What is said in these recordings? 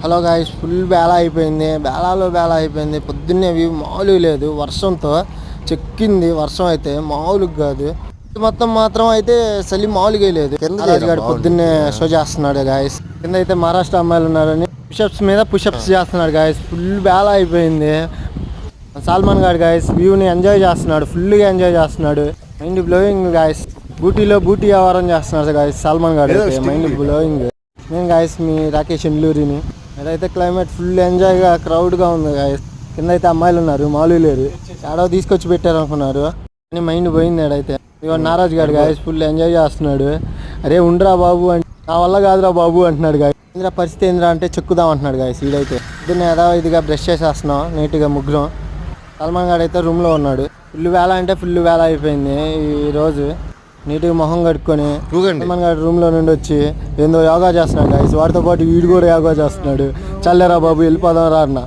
Hello guys, full Bela అయిపోయింది. పొద్దున్నే view మామూలుగా లేదు. వర్షంతో చెక్కింది. వర్షం అయితే మామూలుగా కాదు. మొత్తం మాత్రం అయితే చలి మామూలుగా లేదు. రాజుగాడు పొద్దున్నే షో చేస్తున్నాడు గాయస్. కింద అయితే మహారాష్ట్ర అమ్మాయిలు ఉన్నారని పుషప్స్ మీద పుషప్స్ చేస్తున్నాడు గాయస్. ఫుల్ బేలా అయిపోయింది. సల్మాన్ గాడు గాయస్ వ్యూని ఎంజాయ్ చేస్తున్నాడు. ఫుల్గా ఎంజాయ్ చేస్తున్నాడు. Mind blowing guys. బూటీలో బూటీ వ్యవహారం చేస్తున్నాడు గాయస్ సల్మాన్ గాడు అయితే. Mind blowing. నేను గాయస్ మీ రాకేష్ ఇండ్లూరిని. అదైతే క్లైమేట్ ఫుల్ ఎంజాయ్గా క్రౌడ్గా ఉంది గాయస్. కింద అయితే అమ్మాయిలు ఉన్నారు, మామూలు లేరు. ఏడో తీసుకొచ్చి పెట్టారు అనుకున్నారు అని మైండ్ పోయింది. ఆడైతే ఇక నారాజ్ గాడు గాయస్ ఫుల్ ఎంజాయ్ చేస్తున్నాడు. అరే ఉండరా బాబు అంటే నా వల్ల కాదురా బాబు అంటున్నాడు గాయస్. ఇంద్ర పరిస్థితి ఏంద్రా అంటే చెక్కుదాం అంటున్నాడు గాయస్. వీడైతే పొద్దున్న ఏదో ఇదిగా బ్రష్ చేసేస్తున్నాం నీట్గా ముగ్గురం. సల్మాన్ గాడు అయితే రూమ్లో ఉన్నాడు. ఫుల్ వేళ అంటే ఫుల్ వేళ అయిపోయింది ఈరోజు. నీట్గా మొహం కడుక్కొని సల్మాన్ గారు రూమ్లో నుండి వచ్చి ఏందో యోగా చేస్తున్నాడు గాయస్. వాడితో పాటు వీడు కూడా యోగా చేస్తున్నాడు. చల్లేరా బాబు వెళ్ళిపోదాం రా అన్న.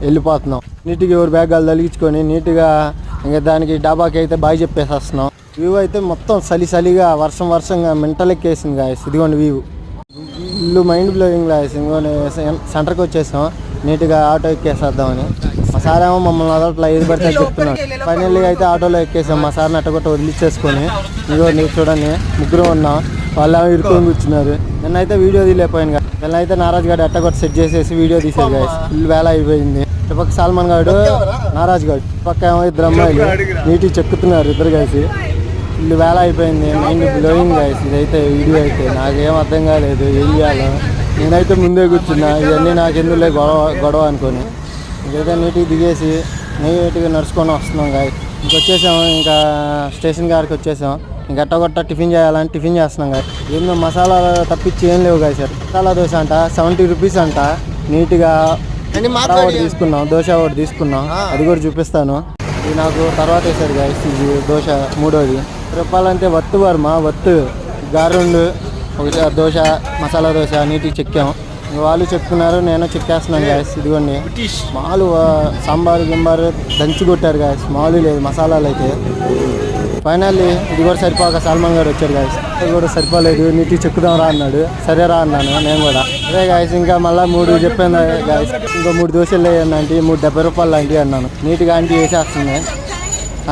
వెళ్ళిపోతున్నాం నీట్గా ఎవరు బ్యాగాలు తలిగించుకొని నీట్గా ఇంకా దానికి డాబాకి అయితే బాగా చెప్పేసేస్తున్నాం. వ్యూ అయితే మొత్తం చలిగా వర్షంగా మెంటలెక్కేసింది గాయస్. ఇదిగోండి వ్యూ ఇల్లు మైండ్ బ్లోయింగ్ గాయస్. ఇంకోని సెంటర్కి వచ్చేసాం. నీట్గా ఆటో ఎక్కేసేద్దామని. మా సార్ ఏమో మమ్మల్ని అదొకట్లా ఏది పడితే చెప్తున్నాడు. ఫైనల్గా అయితే ఆటోలో ఎక్కేసాం. మా సార్ని అట్టగొట్ట వదిలిచ్చేసుకొని ఇదిగో నీకు చూడండి ముగ్గురు ఉన్నాం. వాళ్ళు ఏమో ఇరుకొని కూర్చున్నారు. నిన్నైతే వీడియో తీయలేకపోయాను కదా. నిన్నైతే నారాజ్ గారు అట్టగొట్ట సెట్ చేసేసి వీడియో తీసేది గాయస్. ఫుల్ వేళ అయిపోయింది. ఇటుపక్క సల్మాన్ గారు నారాజ్ గారు పక్క ఏమో ఇద్దరు అమ్మాయిలు నీట్గా చెక్కుతున్నారు ఇద్దరు కలిసి. ఫుల్ వేళ అయిపోయింది. Mind blowing guys. ఇదైతే వీడియో అయితే నాకేం అర్థం కాలేదు ఏం చేయాలో. నేనైతే ముందే కూర్చున్నా. ఇవన్నీ నాకు ఎందులో గొడవ అనుకొని ఇంకైతే నీట్గా దిగేసి నీట్గా నడుచుకొని వస్తున్నాం గాయస్. ఇంకొచ్చేసాము. ఇంకా స్టేషన్ గారికి వచ్చేసాం. ఇంక గట్టగొట్ట టిఫిన్ చేయాలని టిఫిన్ చేస్తున్నాం గాయస్. ఏందో మసాలా తప్పించి ఏం లేవు గాయస్. మసాలా దోశ అంట 70 రూపీస్ అంట. నీట్గా ఒకటి తీసుకున్నాం, దోశ ఒకటి తీసుకున్నాం. అది కూడా చూపిస్తాను. ఇది నాకు తర్వాత వేసాడు గాయస్. ఇది దోశ మూడోది రూపాయలంటే వత్తు వర్మ వత్తు గారుండు ఒకటి దోశ మసాలా దోశ నీట్గా చెక్కాం. వాళ్ళు చెప్తున్నారు, నేను చెక్కేస్తున్నాను గాయస్. ఇదిగోండి మామూలు సాంబారు గింబారు దంచి కొట్టారు గాయస్. మామూలు లేదు మసాలాలు అయితే. ఫైనల్లీ ఇది కూడా సరిపోక సల్మాన్ గారు వచ్చారు గాయస్. ఇది కూడా సరిపోలేదు, నీట్గా చెక్కుదాం రా అన్నాడు. సరే రా అన్నాను నేను కూడా. అదే గాయస్ ఇంకా మళ్ళీ 3 చెప్పాను గాయస్. ఇంకో 3 దోశలు వేయండి ఆంటీ, 3 70 రూపాయలు ఆంటీ అన్నాను. నీట్గా ఆంటీ వేసేస్తుంది.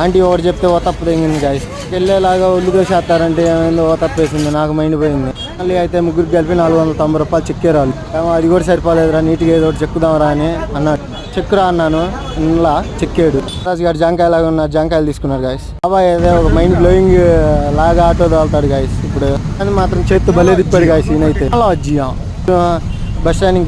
ఆంటీ ఒకటి చెప్తే ఓ తప్పు తెంగింది గాయస్. వెళ్ళేలాగా ఉల్లి దోశ వేస్తారంటే ఏమైందో ఓ తప్పు వేసింది. నాకు మైండ్ పోయింది. మళ్ళీ అయితే ముగ్గురికి కలిపి 490 రూపాయలు చెక్కారు వాళ్ళు. అది కూడా సరిపోలేదురా, నీట్గా ఏదో ఒకటి చెక్కుదాం రా అని అన్నాడు. చెక్కురా అన్నాను. ఇలా చెక్కాడు. రాజు గారు జాంకాయ లాగా ఉన్నారు, జాంకాయలు తీసుకున్నారు గాయస్. బాబాయ్ ఏదో ఒక మైండ్ బ్లోయింగ్ లాగా ఆటో తోలుతాడు గాయస్. ఇప్పుడు అది మాత్రం చేత్తు భలే తిప్పాడు గాయస్. ఈయనైతే అలా బస్ స్టాండ్